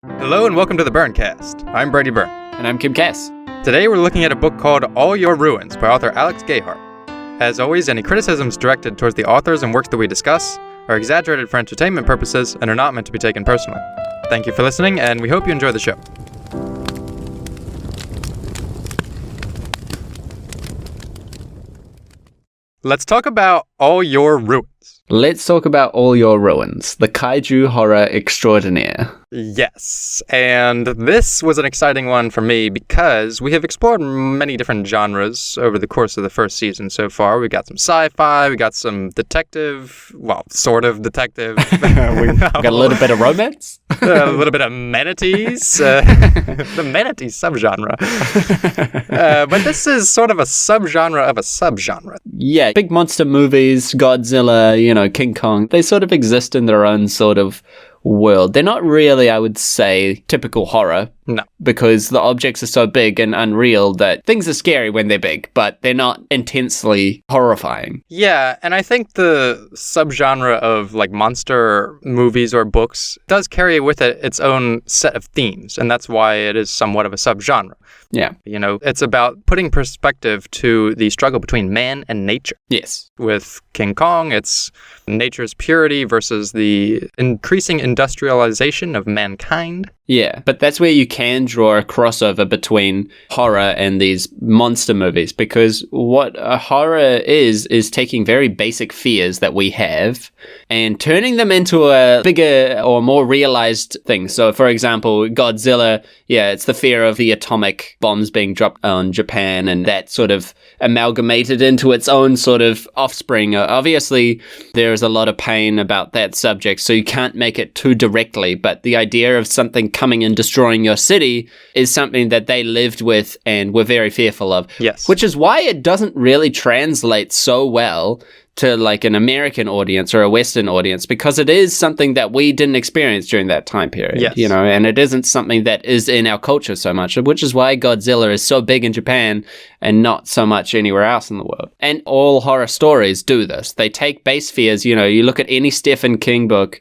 Hello and welcome to the BurnCast. I'm Brady Byrne. And I'm Kim Cass. Today we're looking at a book called All Your Ruins by author Alex Gayheart. As always, any criticisms directed towards the authors and works that we discuss are exaggerated for entertainment purposes and are not meant to be taken personally. Thank you for listening, and we hope you enjoy the show. Let's talk about All Your Ruins. Let's talk about All Your Ruins, the Kaiju-Horror extraordinaire. Yes, and this was an exciting one for me because we have explored many different genres over the course of the first season so far. We got some sci-fi, we got some detective, well, sort of detective. We got a little bit of romance. A little bit of manatees, the manatee subgenre. But this is sort of a subgenre of a subgenre. Yeah, big monster movies, Godzilla, King Kong, they sort of exist in their own sort of world. They're not really, I would say, typical horror. No. Because the objects are so big and unreal that things are scary when they're big, but they're not intensely horrifying. Yeah, and I think the subgenre of like monster movies or books does carry with it its own set of themes, and that's why it is somewhat of a subgenre. Yeah. It's about putting perspective to the struggle between man and nature. Yes. With King Kong, it's nature's purity versus the increasing industrialization of mankind. Yeah, but that's where you can draw a crossover between horror and these monster movies, because what a horror is taking very basic fears that we have and turning them into a bigger or more realized thing. So, for example, Godzilla, it's the fear of the atomic bombs being dropped on Japan, and that sort of amalgamated into its own sort of offspring. Obviously, there is a lot of pain about that subject, so you can't make it too directly, but the idea of something coming and destroying your city is something that they lived with and were very fearful of. Yes. Which is why it doesn't really translate so well to like an American audience or a Western audience, because it is something that we didn't experience during that time period, yes. And it isn't something that is in our culture so much, which is why Godzilla is so big in Japan and not so much anywhere else in the world. And all horror stories do this. They take base fears, you look at any Stephen King book,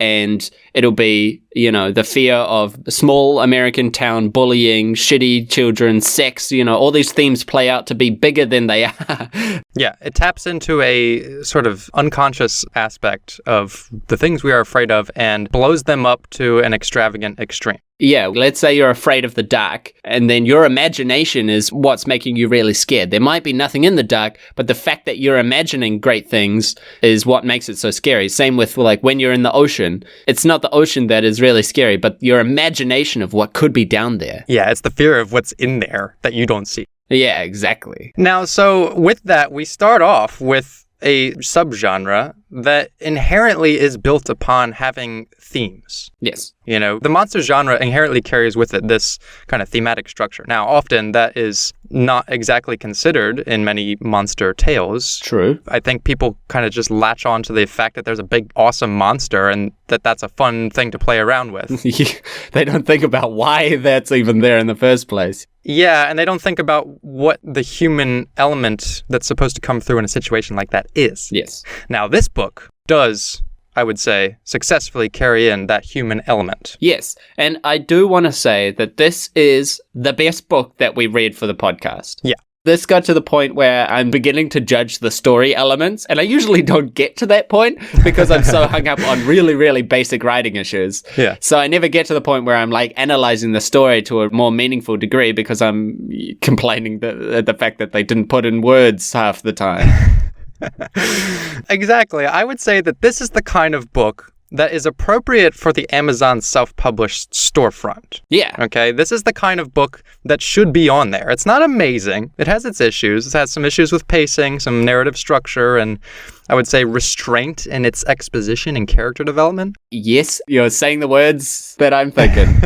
and it'll be, the fear of small American town bullying, shitty children, sex, all these themes play out to be bigger than they are. Yeah, it taps into a sort of unconscious aspect of the things we are afraid of and blows them up to an extravagant extreme. Yeah, let's say you're afraid of the dark, and then your imagination is what's making you really scared. There might be nothing in the dark, but the fact that you're imagining great things is what makes it so scary. Same with like when you're in the ocean. It's not the ocean that is really scary, but your imagination of what could be down there. Yeah, it's the fear of what's in there that you don't see. Yeah, exactly. Now, so with that, we start off with a subgenre that inherently is built upon having themes. Yes. The monster genre inherently carries with it this kind of thematic structure. Now, often that is not exactly considered in many monster tales. True. I think people kind of just latch on to the fact that there's a big, awesome monster and that's a fun thing to play around with. They don't think about why that's even there in the first place. Yeah, and they don't think about what the human element that's supposed to come through in a situation like that is. Yes. Now, this book does, I would say, successfully carry in that human element. Yes, and I do want to say that this is the best book that we read for the podcast. Yeah. This got to the point where I'm beginning to judge the story elements, and I usually don't get to that point because I'm so hung up on really, really basic writing issues. Yeah. So I never get to the point where I'm like analyzing the story to a more meaningful degree because I'm complaining at the fact that they didn't put in words half the time. Exactly. I would say that this is the kind of book that is appropriate for the Amazon self-published storefront. Yeah. Okay, this is the kind of book that should be on there. It's not amazing. It has its issues. It has some issues with pacing, some narrative structure, and I would say restraint in its exposition and character development. Yes, you're saying the words that I'm thinking.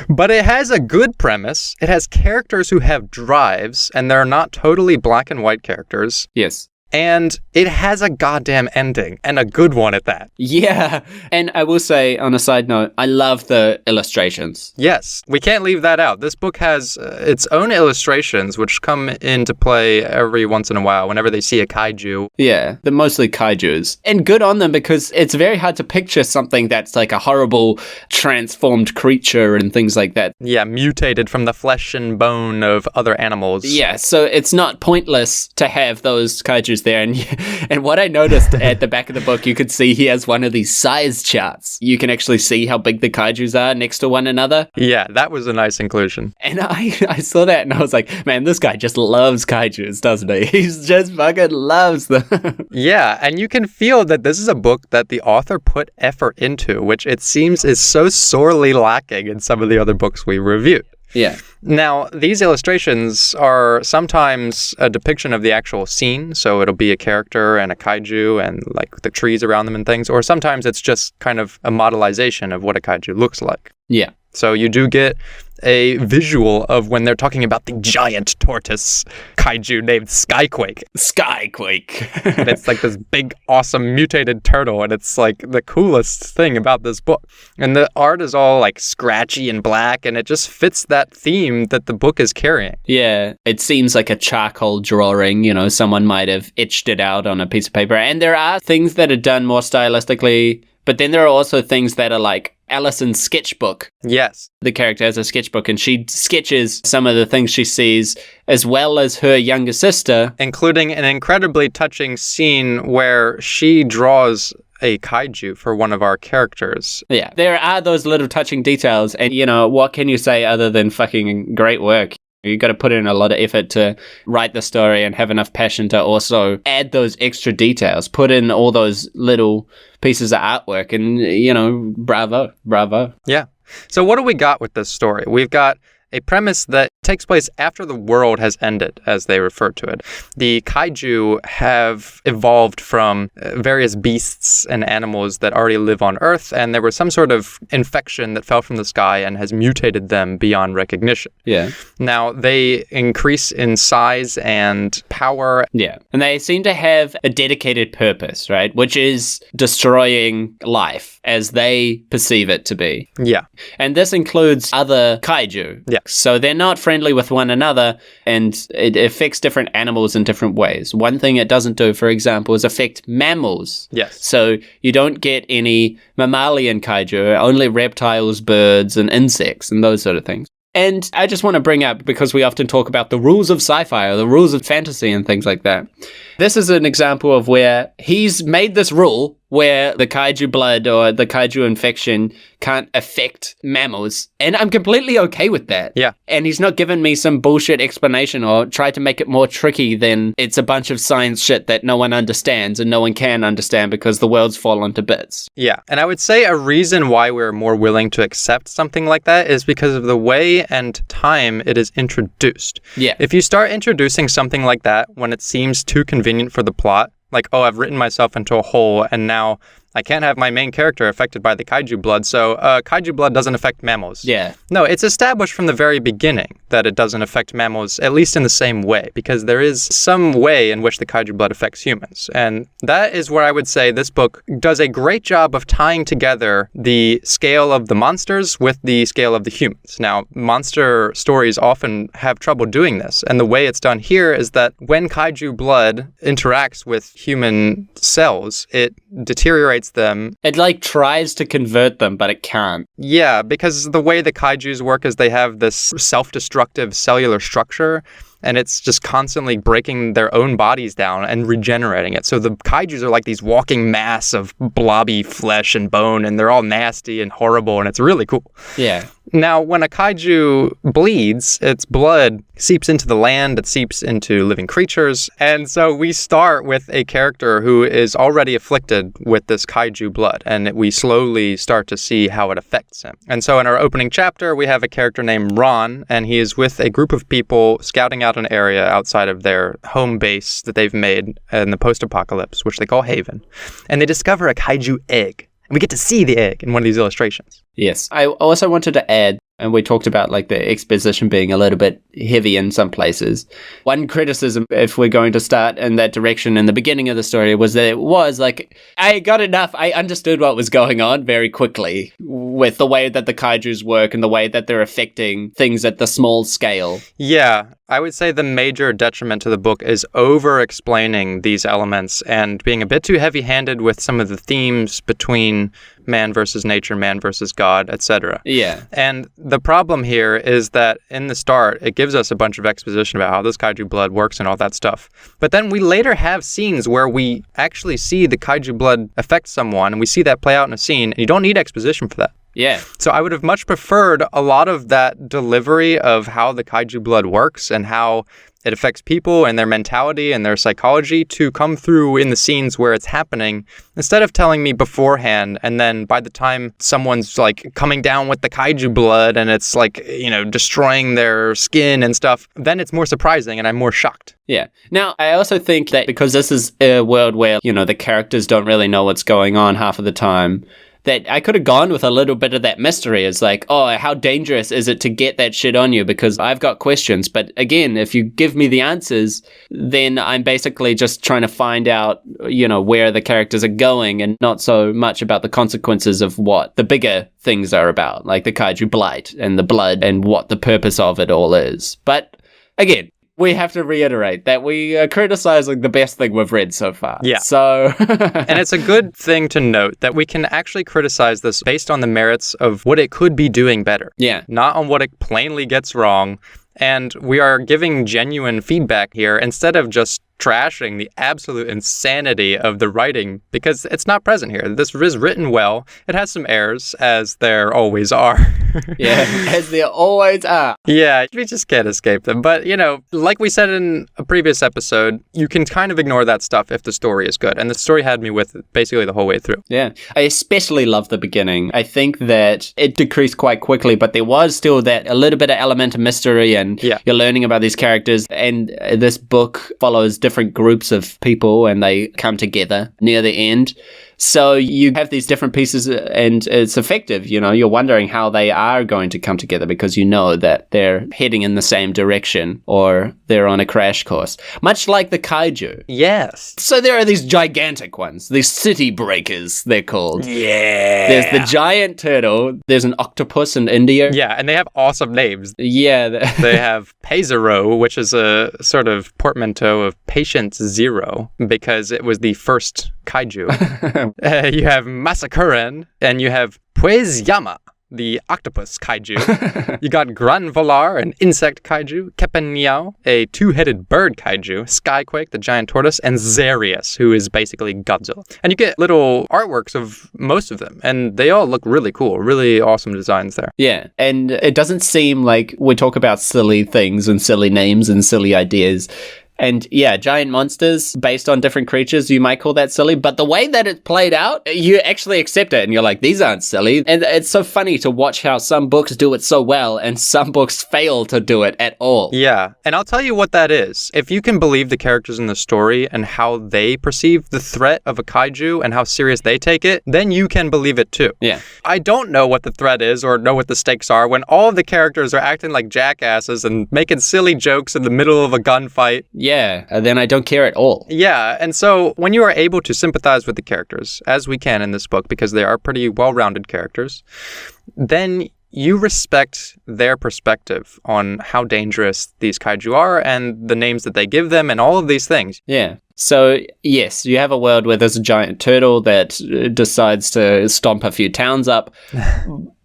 But it has a good premise. It has characters who have drives, and they're not totally black and white characters. Yes. And it has a goddamn ending, and a good one at that. Yeah. And I will say, on a side note, I love the illustrations. Yes, we can't leave that out. This book has its own illustrations, which come into play every once in a while whenever they see a kaiju. Yeah, they're mostly kaijus. And good on them, because it's very hard to picture something that's like a horrible transformed creature and things like that. Yeah, mutated from the flesh and bone of other animals. Yeah, so it's not pointless to have those kaijus there. And what I noticed at the back of the book, you could see he has one of these size charts. You can actually see how big the kaijus are next to one another. Yeah, that was a nice inclusion. And I saw that and I was like, man, this guy just loves kaijus, doesn't he? He's just fucking loves them. Yeah, and you can feel that this is a book that the author put effort into, which it seems is so sorely lacking in some of the other books we reviewed. Yeah. Now, these illustrations are sometimes a depiction of the actual scene, so it'll be a character and a kaiju and like the trees around them and things, or sometimes it's just kind of a modelization of what a kaiju looks like. Yeah. So you do get a visual of when they're talking about the giant tortoise kaiju named Skyquake. Skyquake. And it's like this big, awesome mutated turtle, and it's like the coolest thing about this book. And the art is all like scratchy and black, and it just fits that theme that the book is carrying. Yeah, it seems like a charcoal drawing, someone might have etched it out on a piece of paper. And there are things that are done more stylistically, but then there are also things that are like Allison's sketchbook. Yes. The character has a sketchbook and she sketches some of the things she sees, as well as her younger sister. Including an incredibly touching scene where she draws a kaiju for one of our characters. Yeah, there are those little touching details, and what can you say other than fucking great work? You got to put in a lot of effort to write the story and have enough passion to also add those extra details, put in all those little pieces of artwork, and, bravo. Yeah. So what do we got with this story? We've got a premise that takes place after the world has ended, as they refer to it. The kaiju have evolved from various beasts and animals that already live on Earth, and there was some sort of infection that fell from the sky and has mutated them beyond recognition. Yeah. Now, they increase in size and power. Yeah. And they seem to have a dedicated purpose, right? Which is destroying life as they perceive it to be. Yeah. And this includes other kaiju. Yeah. So they're not friendly with one another, and it affects different animals in different ways. One thing it doesn't do, for example, is affect mammals. Yes. So you don't get any mammalian kaiju, only reptiles, birds, and insects, and those sort of things. And I just want to bring up, because we often talk about the rules of sci-fi or the rules of fantasy and things like that. This is an example of where he's made this rule where the kaiju blood or the kaiju infection can't affect mammals. And I'm completely okay with that. Yeah. And he's not given me some bullshit explanation or tried to make it more tricky than it's a bunch of science shit that no one understands and no one can understand because the world's fallen to bits. Yeah. And I would say a reason why we're more willing to accept something like that is because of the way and time it is introduced. Yeah. If you start introducing something like that when it seems too convenient for the plot, like, oh, I've written myself into a hole and now I can't have my main character affected by the kaiju blood, so kaiju blood doesn't affect mammals. Yeah. No, it's established from the very beginning that it doesn't affect mammals, at least in the same way, because there is some way in which the kaiju blood affects humans. And that is where I would say this book does a great job of tying together the scale of the monsters with the scale of the humans. Now, monster stories often have trouble doing this, and the way it's done here is that when kaiju blood interacts with human cells, it deteriorates them. It tries to convert them, but it can't. Yeah, because the way the kaijus work is they have this self-destructive cellular structure, and it's just constantly breaking their own bodies down and regenerating it. So the kaijus are like these walking mass of blobby flesh and bone, and they're all nasty and horrible, and it's really cool. Yeah. Now, when a kaiju bleeds, its blood seeps into the land, it seeps into living creatures, and so we start with a character who is already afflicted with this kaiju blood, and we slowly start to see how it affects him. And so in our opening chapter, we have a character named Ron, and he is with a group of people scouting out an area outside of their home base that they've made in the post-apocalypse, which they call Haven, and they discover a kaiju egg. We get to see the egg in one of these illustrations. Yes. I also wanted to add And we talked about like the exposition being a little bit heavy in some places. One criticism, if we're going to start in that direction in the beginning of the story, was that it was like, I got enough. I understood what was going on very quickly with the way that the kaijus work and the way that they're affecting things at the small scale. Yeah, I would say the major detriment to the book is over-explaining these elements and being a bit too heavy-handed with some of the themes between man versus nature, man versus God, etc. Yeah. And the problem here is that in the start, it gives us a bunch of exposition about how this kaiju blood works and all that stuff. But then we later have scenes where we actually see the kaiju blood affect someone, and we see that play out in a scene, and you don't need exposition for that. Yeah. So I would have much preferred a lot of that delivery of how the kaiju blood works and how it affects people and their mentality and their psychology to come through in the scenes where it's happening, instead of telling me beforehand, and then by the time someone's like coming down with the kaiju blood and it's like, you know, destroying their skin and stuff, then it's more surprising and I'm more shocked. Yeah. Now, I also think that because this is a world where, you know, the characters don't really know what's going on half of the time, that I could have gone with a little bit of that mystery. It's like, oh, how dangerous is it to get that shit on you? Because I've got questions. But again, if you give me the answers, then I'm basically just trying to find out, you know, where the characters are going and not so much about the consequences of what the bigger things are about, like the kaiju blight and the blood and what the purpose of it all is. But again, we have to reiterate that we are criticizing the best thing we've read so far. Yeah. So, and it's a good thing to note that we can actually criticize this based on the merits of what it could be doing better. Yeah. Not on what it plainly gets wrong. And we are giving genuine feedback here instead of just trashing the absolute insanity of the writing, because it's not present here. This is written well. It has some errors, as there always are. Yeah, as there always are. Yeah, we just can't escape them. But, you know, like we said in a previous episode, you can kind of ignore that stuff if the story is good. And the story had me with it basically the whole way through. Yeah, I especially love the beginning. I think that it decreased quite quickly, but there was still that a little bit of element of mystery, and you're learning about these characters. And this book follows different groups of people and they come together near the end. So you have these different pieces and it's effective. You know, you're wondering how they are going to come together because you know that they're heading in the same direction or they're on a crash course. Much like the kaiju. Yes. So there are these gigantic ones, these city breakers, they're called. Yeah. There's the giant turtle. There's an octopus in India. Yeah, and they have awesome names. Yeah. They have Pezero, which is a sort of portmanteau of Patient Zero, because it was the first kaiju. You have Masakuren, and you have Puezyama, the octopus kaiju. You got Granvolar, an insect kaiju, Kepenyao, a two-headed bird kaiju, Skyquake, the giant tortoise, and Xarius, who is basically Godzilla. And you get little artworks of most of them, and they all look really cool, really awesome designs there. Yeah, and it doesn't seem like we talk about silly things and silly names and silly ideas. And yeah, giant monsters based on different creatures, you might call that silly. But the way that it's played out, you actually accept it. And you're like, these aren't silly. And it's so funny to watch how some books do it so well and some books fail to do it at all. Yeah. And I'll tell you what that is. If you can believe the characters in the story and how they perceive the threat of a kaiju and how serious they take it, then you can believe it too. Yeah. I don't know what the threat is or know what the stakes are when all of the characters are acting like jackasses and making silly jokes in the middle of a gunfight. Yeah, and then I don't care at all. Yeah, and so when you are able to sympathize with the characters, as we can in this book, because they are pretty well-rounded characters, then you respect their perspective on how dangerous these kaiju are and the names that they give them and all of these things. Yeah. So, yes, you have a world where there's a giant turtle that decides to stomp a few towns up.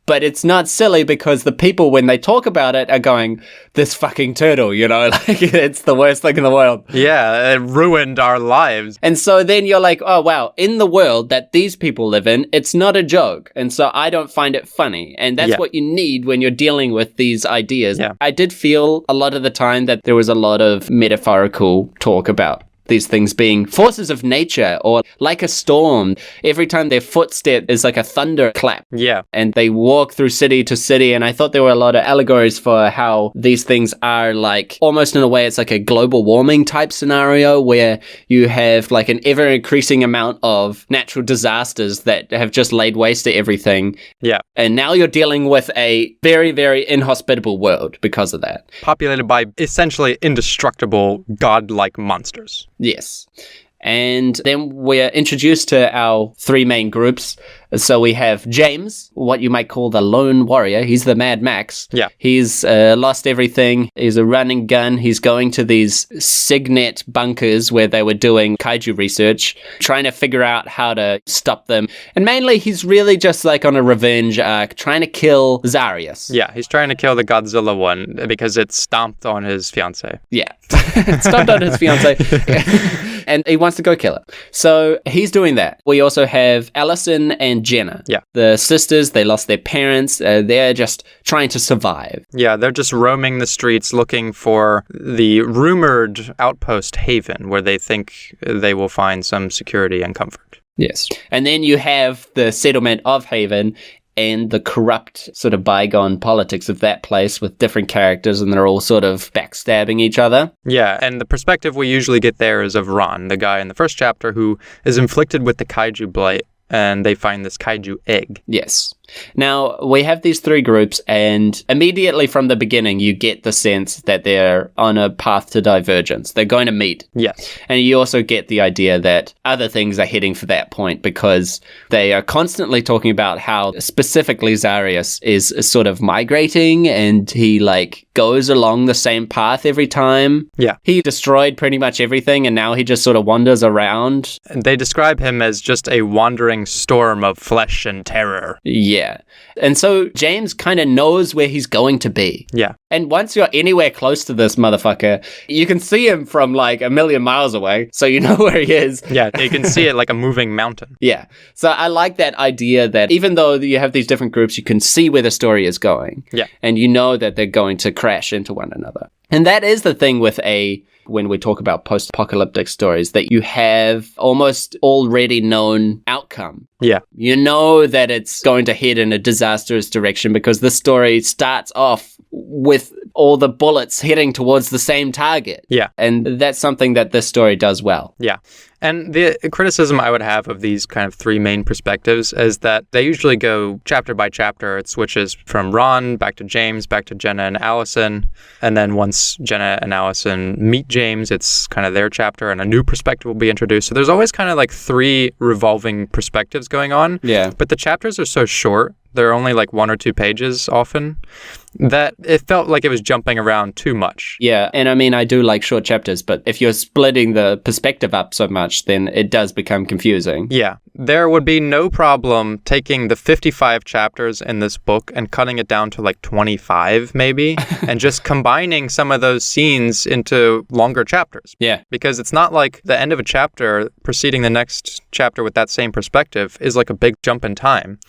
But it's not silly because the people, when they talk about it, are going, this fucking turtle, you know, like it's the worst thing in the world. Yeah, it ruined our lives. And so then you're like, oh, wow, in the world that these people live in, it's not a joke. And so I don't find it funny. And that's what you need when you're dealing with these ideas. Yeah. I did feel a lot of the time that there was a lot of metaphorical talk about these things being forces of nature or like a storm. Every time their footstep is like a thunderclap. Yeah. And they walk through city to city. And I thought there were a lot of allegories for how these things are like, almost in a way, it's like a global warming type scenario where you have like an ever increasing amount of natural disasters that have just laid waste to everything. Yeah. And now you're dealing with a very, very inhospitable world because of that. Populated by essentially indestructible, godlike monsters. Yes. And then we're introduced to our three main groups. So we have James, what you might call the lone warrior. He's the Mad Max. Yeah. He's lost everything. He's a running gun. He's going to these Signet bunkers where they were doing kaiju research, trying to figure out how to stop them. And mainly, he's really just like on a revenge arc, trying to kill Zarius. Yeah, he's trying to kill the Godzilla one because it stomped on his fiancée. Yeah. Stomped on his fiancée. And he wants to go kill it. So he's doing that. We also have Allison and Jenna. Yeah. The sisters, they lost their parents. They're just trying to survive. Yeah, they're just roaming the streets looking for the rumored outpost Haven, where they think they will find some security and comfort. Yes. And then you have the settlement of Haven and the corrupt sort of bygone politics of that place with different characters, and they're all sort of backstabbing each other. Yeah, and the perspective we usually get there is of Ron, the guy in the first chapter who is inflicted with the kaiju blight, and they find this kaiju egg. Yes. Now, we have these three groups, and immediately from the beginning, you get the sense that they're on a path to divergence. They're going to meet. Yes. And you also get the idea that other things are heading for that point because they are constantly talking about how specifically Zarius is sort of migrating, and he like goes along the same path every time. Yeah. He destroyed pretty much everything, and now he just sort of wanders around. And they describe him as just a wandering storm of flesh and terror. Yeah. And so James kind of knows where he's going to be. Yeah. And once you're anywhere close to this motherfucker, you can see him from like a million miles away. So you know where he is. Yeah, you can see it like a moving mountain. Yeah. So I like that idea that even though you have these different groups, you can see where the story is going. Yeah. And you know that they're going to crash into one another. And that is the thing with when we talk about post-apocalyptic stories, that you have almost already known outcome. Yeah. You know that it's going to head in a disastrous direction because the story starts off with all the bullets heading towards the same target. Yeah. And that's something that this story does well. Yeah. And the criticism I would have of these kind of three main perspectives is that they usually go chapter by chapter. It switches from Ron back to James, back to Jenna and Allison. And then once Jenna and Allison meet James, it's kind of their chapter and a new perspective will be introduced. So there's always kind of like three revolving perspectives going on. Yeah. But the chapters are so short. They're only like 1 or 2 pages often, that it felt like it was jumping around too much. Yeah, and I mean, I do like short chapters, but if you're splitting the perspective up so much, then it does become confusing. Yeah, there would be no problem taking the 55 chapters in this book and cutting it down to like 25 maybe, and just combining some of those scenes into longer chapters. Yeah. Because it's not like the end of a chapter preceding the next chapter with that same perspective is like a big jump in time.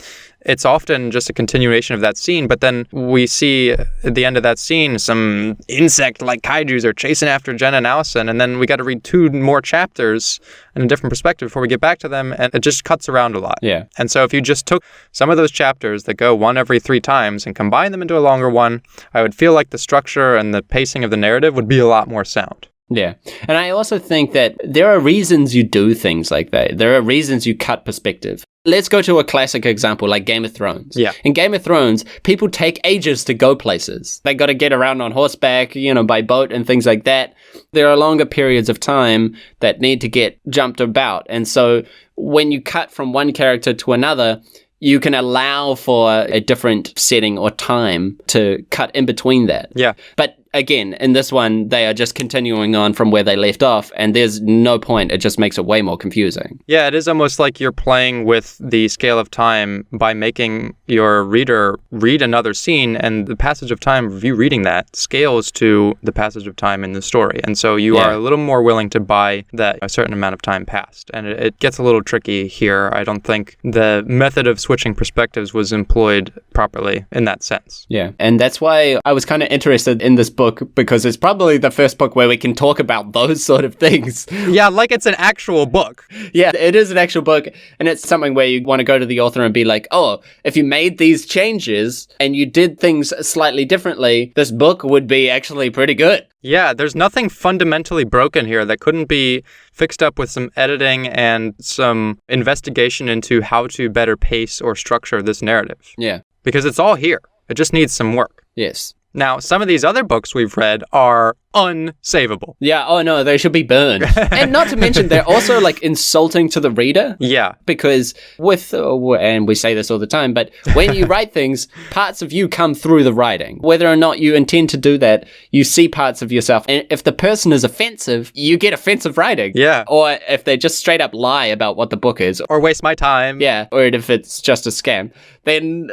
It's often just a continuation of that scene, but then we see at the end of that scene some insect-like kaijus are chasing after Jenna and Allison, and then we got to read 2 more chapters in a different perspective before we get back to them, and it just cuts around a lot. Yeah. And so if you just took some of those chapters that go 1 every 3 times and combine them into a longer one, I would feel like the structure and the pacing of the narrative would be a lot more sound. Yeah. And I also think that there are reasons you do things like that. There are reasons you cut perspective. Let's go to a classic example like Game of Thrones. Yeah. In Game of Thrones, people take ages to go places. They got to get around on horseback, by boat and things like that. There are longer periods of time that need to get jumped about. And so when you cut from one character to another, you can allow for a different setting or time to cut in between that. Yeah. But again, in this one, they are just continuing on from where they left off, and there's no point. It just makes it way more confusing. Yeah, it is almost like you're playing with the scale of time by making your reader read another scene, and the passage of time of you reading that scales to the passage of time in the story. And so you are a little more willing to buy that a certain amount of time passed. And it gets a little tricky here. I don't think the method of switching perspectives was employed properly in that sense. Yeah, and that's why I was kind of interested in this book book because it's probably the first book where we can talk about those sort of things. Yeah, like it's an actual book. Yeah, it is an actual book, and it's something where you want to go to the author and be like, oh, if you made these changes and you did things slightly differently, this book would be actually pretty good. Yeah, there's nothing fundamentally broken here that couldn't be fixed up with some editing and some investigation into how to better pace or structure this narrative. Yeah. Because it's all here. It just needs some work. Yes. Now, some of these other books we've read are unsavable. Yeah, oh no, they should be burned. And not to mention, they're also like insulting to the reader. Yeah. Because and we say this all the time, but when you write things, parts of you come through the writing. Whether or not you intend to do that, you see parts of yourself. And if the person is offensive, you get offensive writing. Yeah. Or if they just straight up lie about what the book is. Or waste my time. Yeah. Or if it's just a scam, then,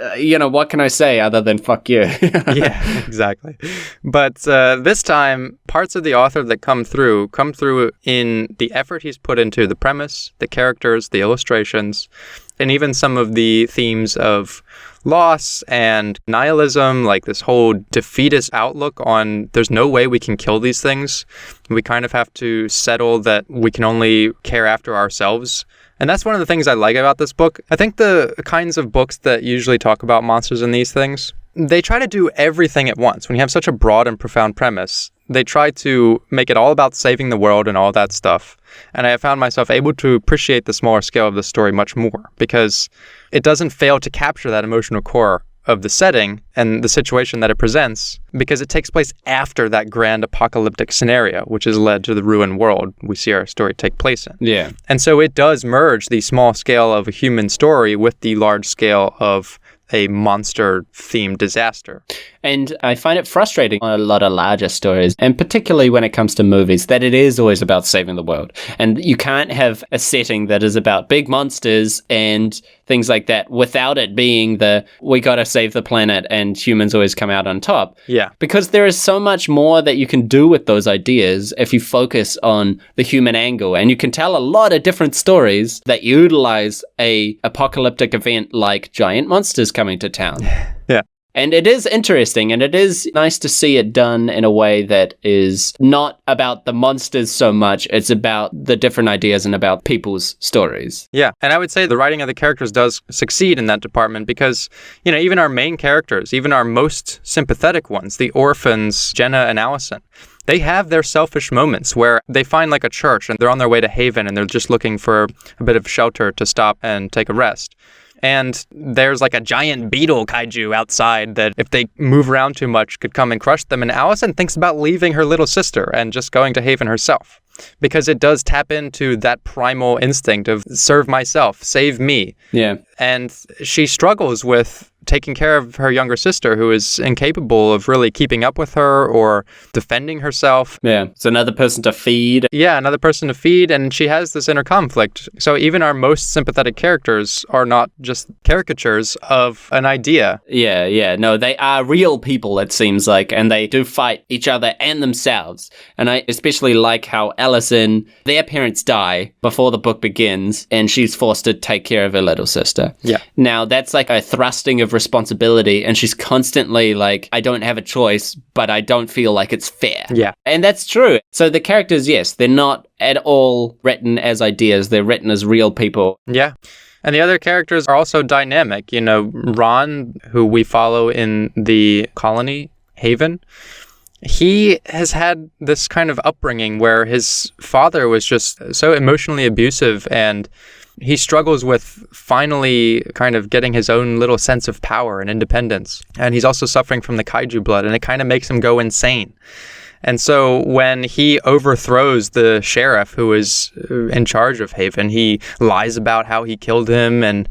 what can I say other than fuck you? Yeah, exactly. But this time, parts of the author that come through in the effort he's put into the premise, the characters, the illustrations, and even some of the themes of loss and nihilism, like this whole defeatist outlook on there's no way we can kill these things. We kind of have to settle that we can only care after ourselves. And that's one of the things I like about this book. I think the kinds of books that usually talk about monsters and these things, they try to do everything at once. When you have such a broad and profound premise, they try to make it all about saving the world and all that stuff. And I have found myself able to appreciate the smaller scale of the story much more because it doesn't fail to capture that emotional core of the setting and the situation that it presents because it takes place after that grand apocalyptic scenario, which has led to the ruined world we see our story take place in. Yeah. And so it does merge the small scale of a human story with the large scale of a monster-themed disaster. And I find it frustrating on a lot of larger stories, and particularly when it comes to movies, that it is always about saving the world. And you can't have a setting that is about big monsters and things like that without it being we gotta save the planet and humans always come out on top. Yeah. Because there is so much more that you can do with those ideas if you focus on the human angle. And you can tell a lot of different stories that utilize a apocalyptic event like giant monsters coming to town. Yeah. And it is interesting, and it is nice to see it done in a way that is not about the monsters so much. It's about the different ideas and about people's stories. Yeah, and I would say the writing of the characters does succeed in that department because, even our main characters, even our most sympathetic ones, the orphans, Jenna and Allison, they have their selfish moments where they find like a church and they're on their way to Haven and they're just looking for a bit of shelter to stop and take a rest. And there's like a giant beetle kaiju outside that if they move around too much could come and crush them. And Allison thinks about leaving her little sister and just going to Haven herself because it does tap into that primal instinct of serve myself, save me. Yeah. And she struggles with taking care of her younger sister who is incapable of really keeping up with her or defending herself. Yeah, it's another person to feed. Yeah, another person to feed, and she has this inner conflict. So even our most sympathetic characters are not just caricatures of an idea. Yeah, no, they are real people, it seems like, and they do fight each other and themselves. And I especially like how Allison, their parents die before the book begins, and she's forced to take care of her little sister. Yeah. Now, that's like a thrusting of responsibility, and she's constantly like, I don't have a choice, but I don't feel like it's fair. Yeah. And that's true. So the characters, yes, they're not at all written as ideas. They're written as real people. Yeah. And the other characters are also dynamic. Ron, who we follow in the colony, Haven, he has had this kind of upbringing where his father was just so emotionally abusive, and he struggles with finally kind of getting his own little sense of power and independence. And he's also suffering from the kaiju blood, and it kind of makes him go insane. And so when he overthrows the sheriff who is in charge of Haven, he lies about how he killed him and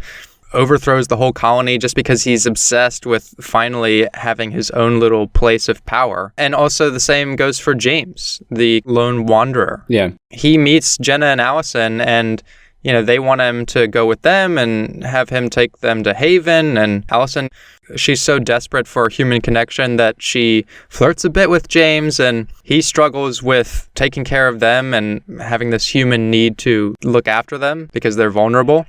overthrows the whole colony just because he's obsessed with finally having his own little place of power. And also the same goes for James, the lone wanderer. Yeah. He meets Jenna and Allison, and they want him to go with them and have him take them to Haven. And Allison, she's so desperate for human connection that she flirts a bit with James, and he struggles with taking care of them and having this human need to look after them because they're vulnerable.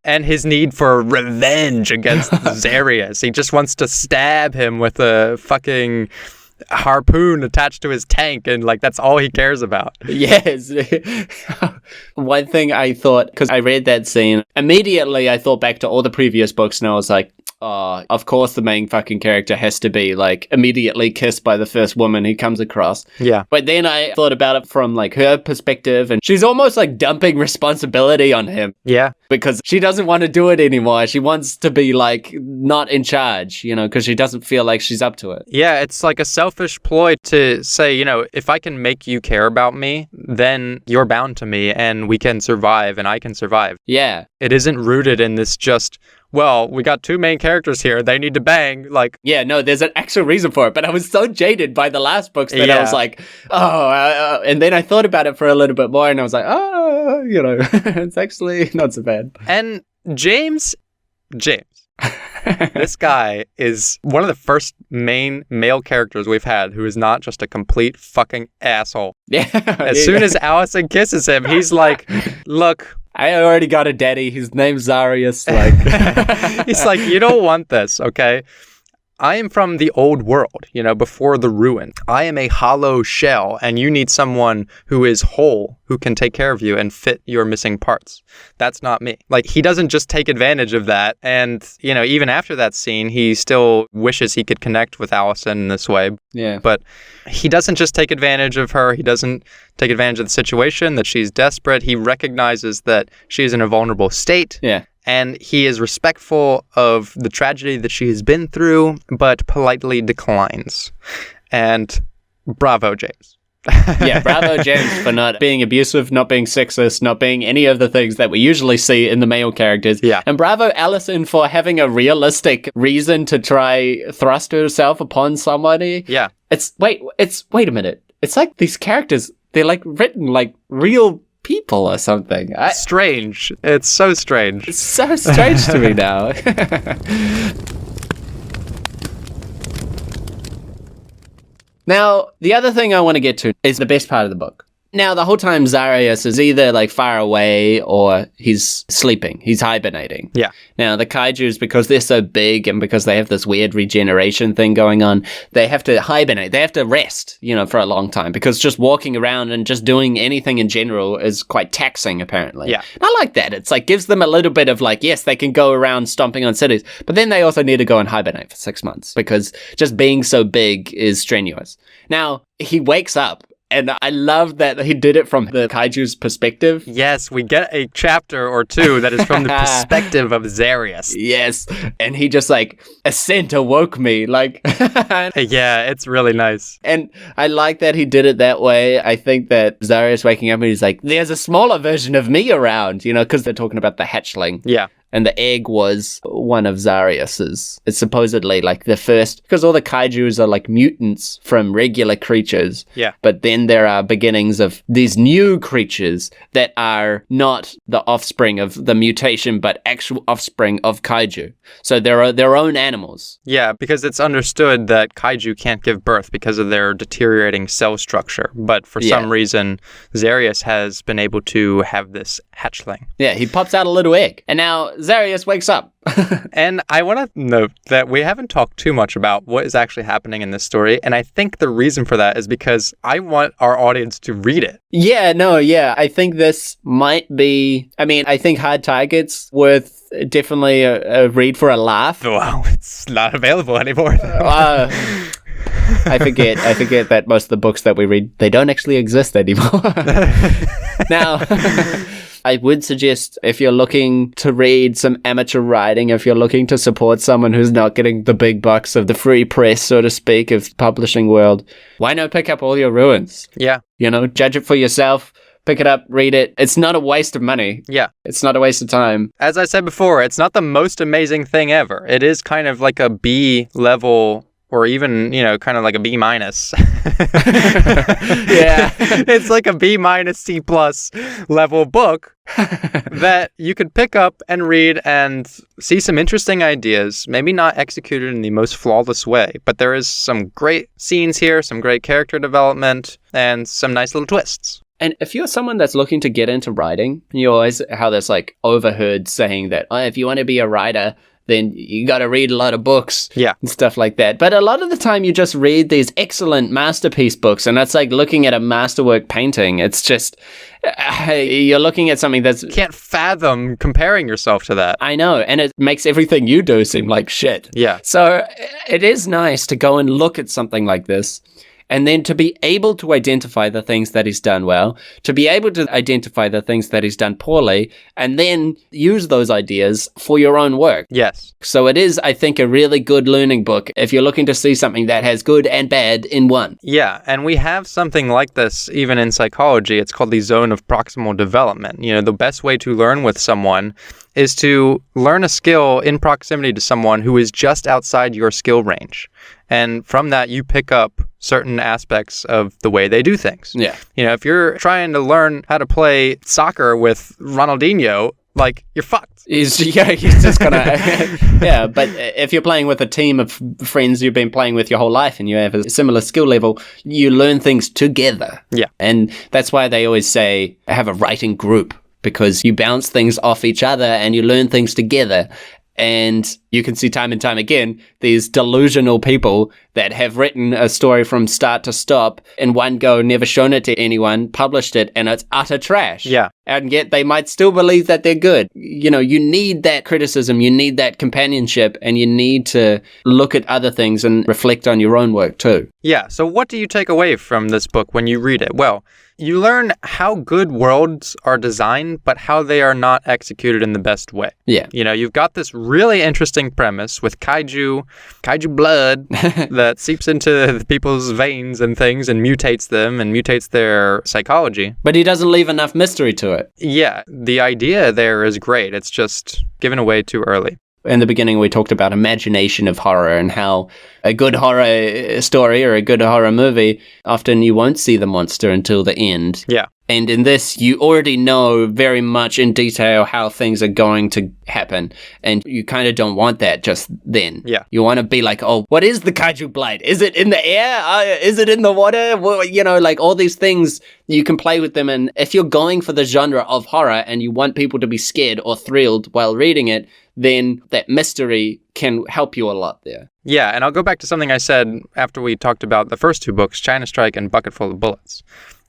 And his need for revenge against Zarius. He just wants to stab him with a fucking harpoon attached to his tank, and like that's all he cares about. Yes. One thing I thought, because I read that scene, immediately I thought back to all the previous books, and I was like, oh, of course the main fucking character has to be like immediately kissed by the first woman he comes across. Yeah. But then I thought about it from like her perspective, and she's almost like dumping responsibility on him. Yeah. Because she doesn't want to do it anymore. She wants to be like not in charge, because she doesn't feel like she's up to it. Yeah, it's like a selfish ploy to say, if I can make you care about me, then you're bound to me and we can survive and I can survive. Yeah. It isn't rooted in this just, well, we got two main characters here. They need to bang. Like, yeah, no, there's an actual reason for it. But I was so jaded by the last books that I was like, and then I thought about it for a little bit more and I was like, it's actually not so bad. And James, this guy is one of the first main male characters we've had who is not just a complete fucking asshole. Yeah. As soon as Allison kisses him, he's like, look, I already got a daddy. His name's Zarius. Like, he's like, you don't want this, okay? I am from the old world, before the ruin. I am a hollow shell, and you need someone who is whole, who can take care of you and fit your missing parts. That's not me. Like, he doesn't just take advantage of that. And, even after that scene, he still wishes he could connect with Allison in this way. Yeah. But he doesn't just take advantage of her. He doesn't take advantage of the situation, that she's desperate. He recognizes that she's in a vulnerable state. Yeah. And he is respectful of the tragedy that she has been through, but politely declines. And bravo, James. Yeah, bravo, James, for not being abusive, not being sexist, not being any of the things that we usually see in the male characters. Yeah. And bravo, Allison, for having a realistic reason to try thrust herself upon somebody. Yeah. Wait a minute. It's like these characters, they're like written like real people or something. Strange. It's so strange. It's so strange to me now. Now, the other thing I want to get to is the best part of the book. Now, the whole time Zarius is either like far away or he's sleeping. He's hibernating. Yeah. Now, the kaijus, because they're so big and because they have this weird regeneration thing going on, they have to hibernate. They have to rest, for a long time because just walking around and just doing anything in general is quite taxing, apparently. Yeah. I like that. It's like gives them a little bit of like, yes, they can go around stomping on cities, but then they also need to go and hibernate for 6 months because just being so big is strenuous. Now, he wakes up. And I love that he did it from the kaiju's perspective. Yes, we get a chapter or two that is from the perspective of Zarius. Yes, and he just like, a scent awoke me, like. Yeah, it's really nice. And I like that he did it that way. I think that Zarius waking up and he's like, there's a smaller version of me around, because they're talking about the hatchling. Yeah. And the egg was one of Zarius's. It's supposedly like the first, because all the kaijus are like mutants from regular creatures. Yeah. But then there are beginnings of these new creatures that are not the offspring of the mutation, but actual offspring of kaiju. So they're their own animals. Yeah, because it's understood that kaiju can't give birth because of their deteriorating cell structure. But for some reason, Zarius has been able to have this hatchling. Yeah, he pops out a little egg. And now Zarius wakes up. And I want to note that we haven't talked too much about what is actually happening in this story. And I think the reason for that is because I want our audience to read it. Yeah, I think this might be, I think Hard Target's worth definitely a read for a laugh. Well, it's not available anymore. I forget that most of the books that we read, they don't actually exist anymore. Now, I would suggest if you're looking to read some amateur writing, if you're looking to support someone who's not getting the big bucks of the free press, so to speak, of the publishing world, why not pick up All Your Ruins? Yeah. Judge it for yourself. Pick it up, read it. It's not a waste of money. Yeah. It's not a waste of time. As I said before, it's not the most amazing thing ever. It is kind of like a B level or even, kind of like a B minus. Yeah. It's like a B minus C plus level book that you could pick up and read and see some interesting ideas, maybe not executed in the most flawless way, but there is some great scenes here, some great character development, and some nice little twists. And if you're someone that's looking to get into writing, you always how there's like overheard saying that, if you want to be a writer, then you got to read a lot of books Yeah. and stuff like that. But a lot of the time you just read these excellent masterpiece books, and it's like looking at a masterwork painting. It's just, you're looking at something that's... Can't fathom comparing yourself to that. I know, and it makes everything you do seem like shit. Yeah. So it is nice to go and look at something like this, and then to be able to identify the things that he's done well, to be able to identify the things that he's done poorly, and then use those ideas for your own work. Yes. So it is, I think, a really good learning book if you're looking to see something that has good and bad in one. Yeah, and we have something like this even in psychology. It's called the zone of proximal development. You know, the best way to learn with someone is to learn a skill in proximity to someone who is just outside your skill range. And from that, you pick up certain aspects of the way they do things. Yeah. You know, if you're trying to learn how to play soccer with Ronaldinho, like, you're fucked. He's just gonna... Yeah, but if you're playing with a team of friends you've been playing with your whole life and you have a similar skill level, you learn things together. Yeah. And that's why they always say, have a writing group, because you bounce things off each other and you learn things together. And you can see time and time again, these delusional people that have written a story from start to stop in one go, never shown it to anyone, published it, and it's utter trash. Yeah. And yet they might still believe that they're good. You know, you need that criticism, you need that companionship, and you need to look at other things and reflect on your own work too. Yeah, so what do you take away from this book when you read it? Well, you learn how good worlds are designed, but how they are not executed in the best way. Yeah. You know, you've got this really interesting premise with kaiju blood that seeps into people's veins and things and mutates them and mutates their psychology. But he doesn't leave enough mystery to it. Yeah, the idea there is great. It's just given away too early. In the beginning, we talked about imagination of horror and how a good horror story or a good horror movie, often you won't see the monster until the end. Yeah. And in this, you already know very much in detail how things are going to happen. And you kind of don't want that just then. Yeah. You want to be like, oh, what is the kaiju blade? Is it in the air? Is it in the water? Well, you know, like all these things, you can play with them. And if you're going for the genre of horror and you want people to be scared or thrilled while reading it, then that mystery can help you a lot there. Yeah, and I'll go back to something I said after we talked about the first two books, China Strike and Bucketful of Bullets,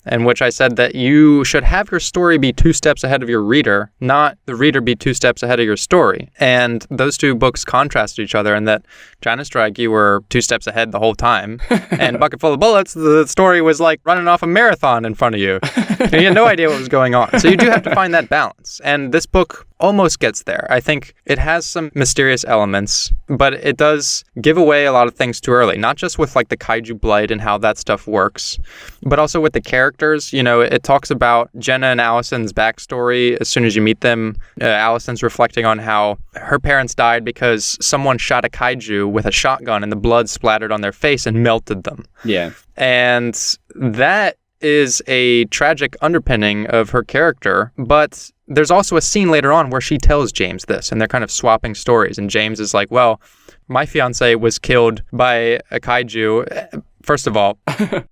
in which I said that you should have your story be 2 steps ahead of your reader, not the reader be 2 steps ahead of your story. And those two books contrasted each other in that China Strike, you were 2 steps ahead the whole time. And Bucketful of Bullets, the story was like running off a marathon in front of you. And you had no idea what was going on. So you do have to find that balance. And this book almost gets there. I think it has some mysterious elements, but it does give away a lot of things too early, not just with like the kaiju blight and how that stuff works, but also with the characters. You know, it talks about Jenna and Allison's backstory. As soon as you meet them, Allison's reflecting on how her parents died because someone shot a kaiju with a shotgun and the blood splattered on their face and melted them. Yeah. And that is a tragic underpinning of her character, but there's also a scene later on where she tells James this, and they're kind of swapping stories, and James is like, well, my fiance was killed by a kaiju. First of all,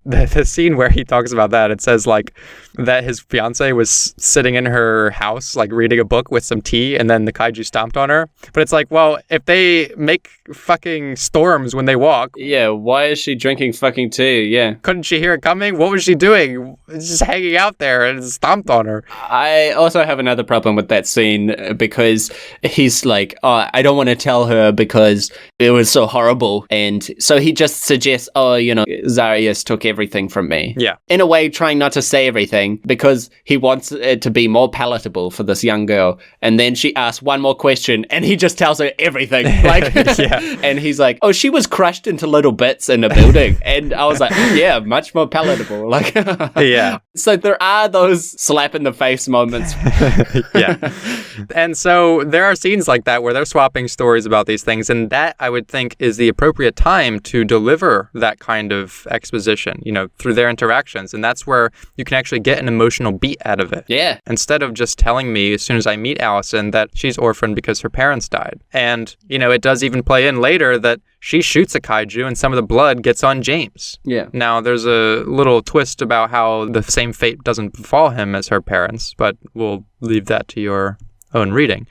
the scene where he talks about that, it says like that his fiance was sitting in her house, like reading a book with some tea, and then the kaiju stomped on her. But it's like, well, if they make fucking storms when they walk. Yeah, why is she drinking fucking tea? Yeah. Couldn't she hear it coming? What was she doing? Just hanging out there and it stomped on her. I also have another problem with that scene because he's like, oh, I don't want to tell her because it was so horrible. And so he just suggests, oh, you know, Zarius took everything from me. Yeah. In a way, trying not to say everything because he wants it to be more palatable for this young girl. And then she asks one more question and he just tells her everything. Like, yeah. And he's like, oh, she was crushed into little bits in a building. And I was like, yeah, much more palatable. Like, yeah. So there are those slap in the face moments. Yeah. And so there are scenes like that where they're swapping stories about these things. And that, I would think, is the appropriate time to deliver that kind of exposition, you know, through their interactions. And that's where you can actually get an emotional beat out of it. Yeah. Instead of just telling me as soon as I meet Allison that she's orphaned because her parents died. And, you know, it does even play in later that she shoots a kaiju and some of the blood gets on James. Yeah. Now, there's a little twist about how the same fate doesn't befall him as her parents, but we'll leave that to your own reading.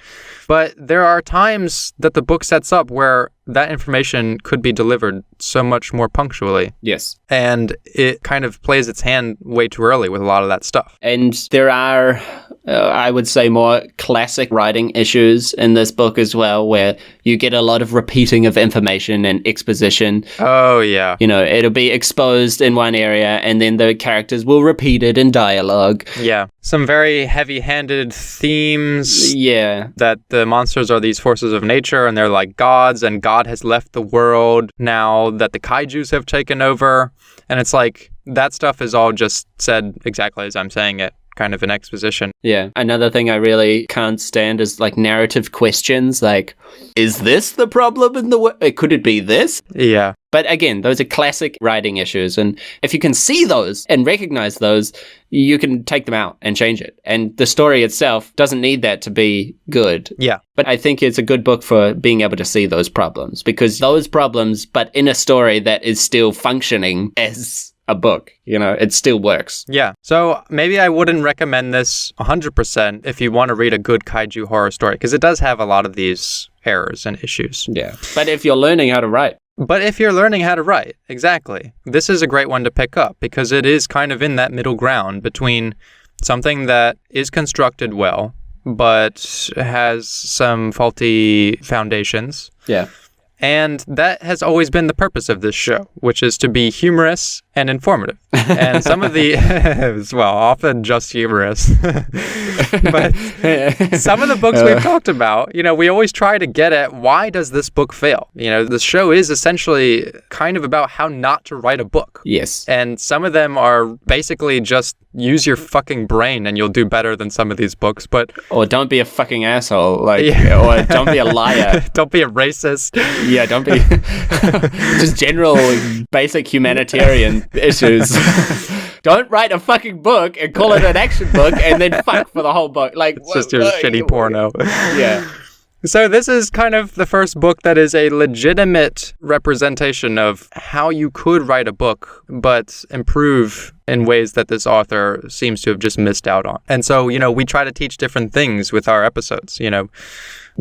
But there are times that the book sets up where that information could be delivered so much more punctually. Yes. And it kind of plays its hand way too early with a lot of that stuff. And there are, I would say, more classic writing issues in this book as well, where you get a lot of repeating of information and exposition. Oh, yeah. You know, it'll be exposed in one area, and then the characters will repeat it in dialogue. Yeah. Some very heavy-handed themes. Yeah. That the monsters are these forces of nature, and they're like gods, and God has left the world now that the kaijus have taken over. And it's like, that stuff is all just said exactly as I'm saying it, kind of an exposition. Yeah. Another thing I really can't stand is like narrative questions, like, is this the problem in the world? Could it be this? Yeah. But again, those are classic writing issues. And if you can see those and recognize those, you can take them out and change it. And the story itself doesn't need that to be good. Yeah. But I think it's a good book for being able to see those problems, because those problems, but in a story that is still functioning as a book, you know, it still works. Yeah. So maybe I wouldn't recommend this 100% if you want to read a good kaiju horror story, because it does have a lot of these errors and issues. Yeah. But if you're learning how to write. But if you're learning how to write, exactly. This is a great one to pick up, because it is kind of in that middle ground between something that is constructed well, but has some faulty foundations. Yeah. And that has always been the purpose of this show, which is to be humorous and informative. And some of the, well, often just humorous. But some of the books we've talked about, you know, we always try to get at, why does this book fail? You know, the show is essentially kind of about how not to write a book. Yes. And some of them are basically just use your fucking brain and you'll do better than some of these books. But or don't be a fucking asshole, like, or don't be a liar. Don't be a racist. Yeah, don't be just general basic humanitarian issues. Don't write a fucking book and call it an action book and then fuck for the whole book. Like, it's just your shitty porno. Yeah. So this is kind of the first book that is a legitimate representation of how you could write a book, but improve in ways that this author seems to have just missed out on. And so, you know, we try to teach different things with our episodes. You know,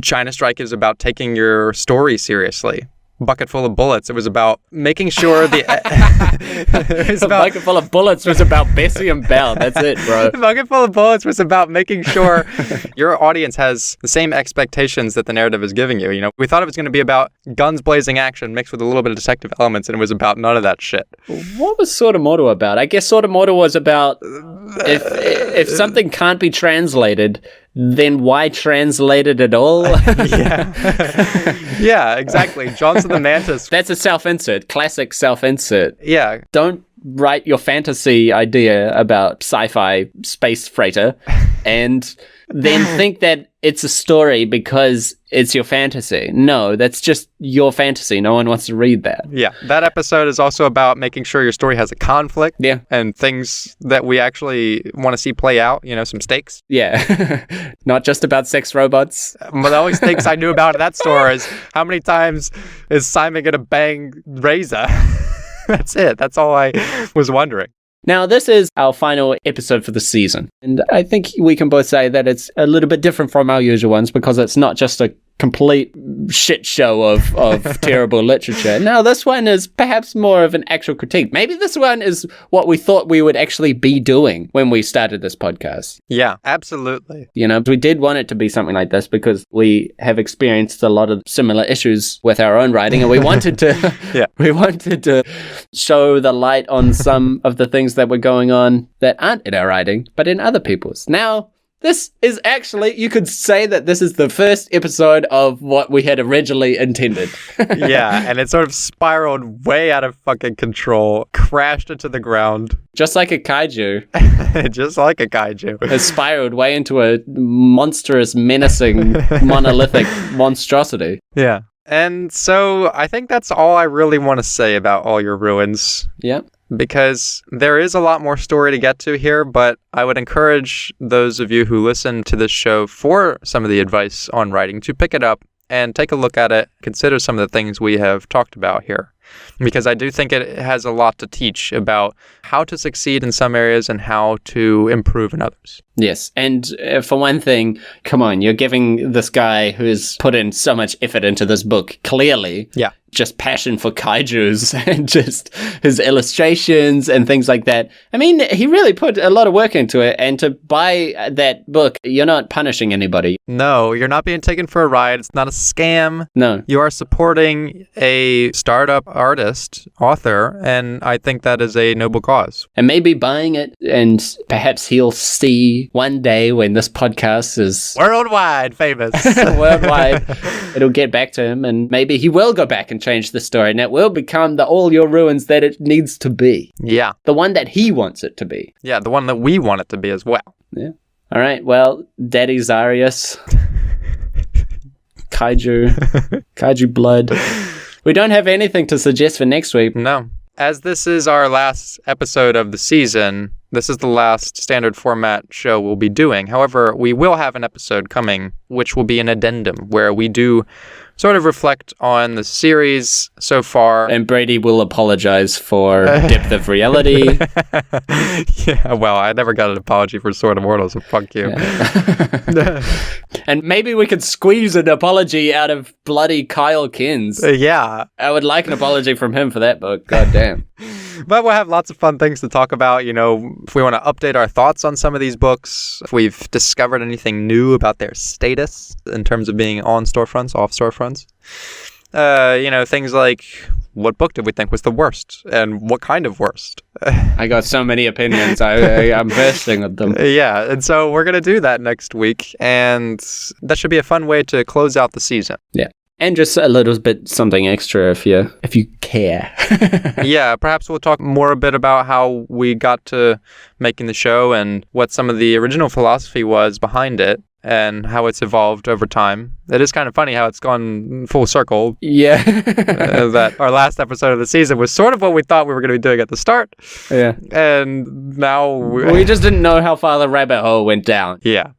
China Strike is about taking your story seriously. Bucket Full of Bullets, it was about making sure the... it was about, Bucket Full of Bullets was about Bessie and Belle. That's it, bro. Bucket Full of Bullets was about making sure your audience has the same expectations that the narrative is giving you. You know, we thought it was going to be about guns blazing action mixed with a little bit of detective elements, and it was about none of that shit. What was Sordomoto about? I guess Sordomoto was about if something can't be translated, then why translate it at all? Yeah, exactly. Johnson the Mantis. That's a self-insert, classic self-insert. Yeah. Don't write your fantasy idea about sci-fi space freighter and then think that it's a story because it's your fantasy. No, that's just your fantasy. No one wants to read that. Yeah. That episode is also about making sure your story has a conflict. Yeah. And things that we actually want to see play out, you know, some stakes. Yeah. Not just about sex robots. One of the only things I knew about that story is how many times is Simon going to bang Reza? That's it. That's all I was wondering. Now, this is our final episode for the season. And I think we can both say that it's a little bit different from our usual ones because it's not just a complete shit show of terrible literature. Now, this one is perhaps more of an actual critique. Maybe this one is what we thought we would actually be doing when we started this podcast. Yeah, absolutely. You know, we did want it to be something like this because we have experienced a lot of similar issues with our own writing, and we wanted to we wanted to show the light on some of the things that were going on that aren't in our writing, but in other people's. Now, this is actually, you could say that this is the first episode of what we had originally intended. Yeah, and it sort of spiraled way out of fucking control, crashed into the ground. Just like a kaiju. Just like a kaiju. It spiraled way into a monstrous, menacing, monolithic monstrosity. Yeah. And so I think that's all I really want to say about All Your Ruins. Yep. Because there is a lot more story to get to here, but I would encourage those of you who listen to this show for some of the advice on writing to pick it up and take a look at it, consider some of the things we have talked about here. because I do think it has a lot to teach about how to succeed in some areas and how to improve in others. Yes, and for one thing, come on, you're giving this guy who's put in so much effort into this book, clearly, just passion for kaijus and just his illustrations and things like that. I mean, he really put a lot of work into it, and to buy that book, you're not punishing anybody. No, you're not being taken for a ride. It's not a scam. No. You are supporting a startup artist, author, and I think that is a noble cause. And maybe buying it, and perhaps he'll see one day when this podcast is worldwide famous. Worldwide, it'll get back to him, and maybe he will go back and change the story, and it will become the All Your Ruins that it needs to be. Yeah. The one that he wants it to be. Yeah, the one that we want it to be as well. Yeah. All right, well, Daddy Zarius, Kaiju blood. We don't have anything to suggest for next week. No. As this is our last episode of the season, this is the last standard format show we'll be doing. However, we will have an episode coming, which will be an addendum, where we do sort of reflect on the series so far. And Brady will apologize for Depth of Reality. Yeah, well, I never got an apology for Sword of Mortal, so fuck you. Yeah. And maybe we could squeeze an apology out of bloody Kyle Kins. Yeah. I would like an apology from him for that book. God damn. But we'll have lots of fun things to talk about. You know, if we want to update our thoughts on some of these books, if we've discovered anything new about their status in terms of being on storefronts, off storefronts. You know, things like, what book did we think was the worst? And what kind of worst? I got so many opinions. I'm bursting with them. Yeah, and so we're going to do that next week. And that should be a fun way to close out the season. Yeah. And just a little bit something extra if you care. Yeah, perhaps we'll talk more a bit about how we got to making the show and what some of the original philosophy was behind it and how it's evolved over time. It is kind of funny how it's gone full circle. Yeah. That our last episode of the season was sort of what we thought we were going to be doing at the start. Yeah. And now we just didn't know how far the rabbit hole went down. Yeah.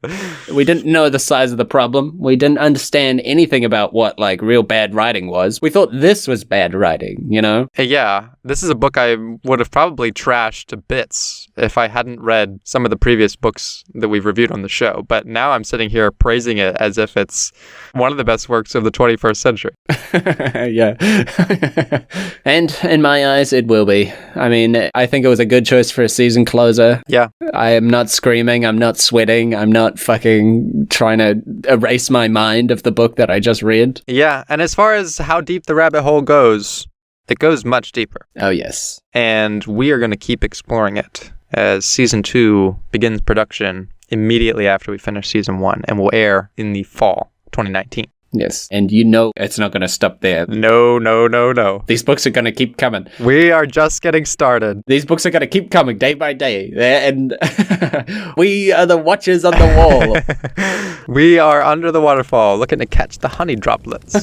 We didn't know the size of the problem. We didn't understand anything about what, like, real bad writing was. We thought this was bad writing, you know? Yeah. This is a book I would have probably trashed to bits if I hadn't read some of the previous books that we've reviewed on the show. But now I'm sitting here praising it as if it's one of the best works of the 21st century. Yeah. And in my eyes, it will be. I mean, I think it was a good choice for a season closer. Yeah. I am not screaming. I'm not sweating. I'm not fucking trying to erase my mind of the book that I just read. Yeah. And as far as how deep the rabbit hole goes, it goes much deeper. Oh, yes. And we are going to keep exploring it as season 2 begins production immediately after we finish season 1 and will air in the fall 2019. Yes. And you know it's not going to stop there. No. These books are going to keep coming. We are just getting started. These books are going to keep coming day by day. And we are the watchers on the wall. We are under the waterfall looking to catch the honey droplets.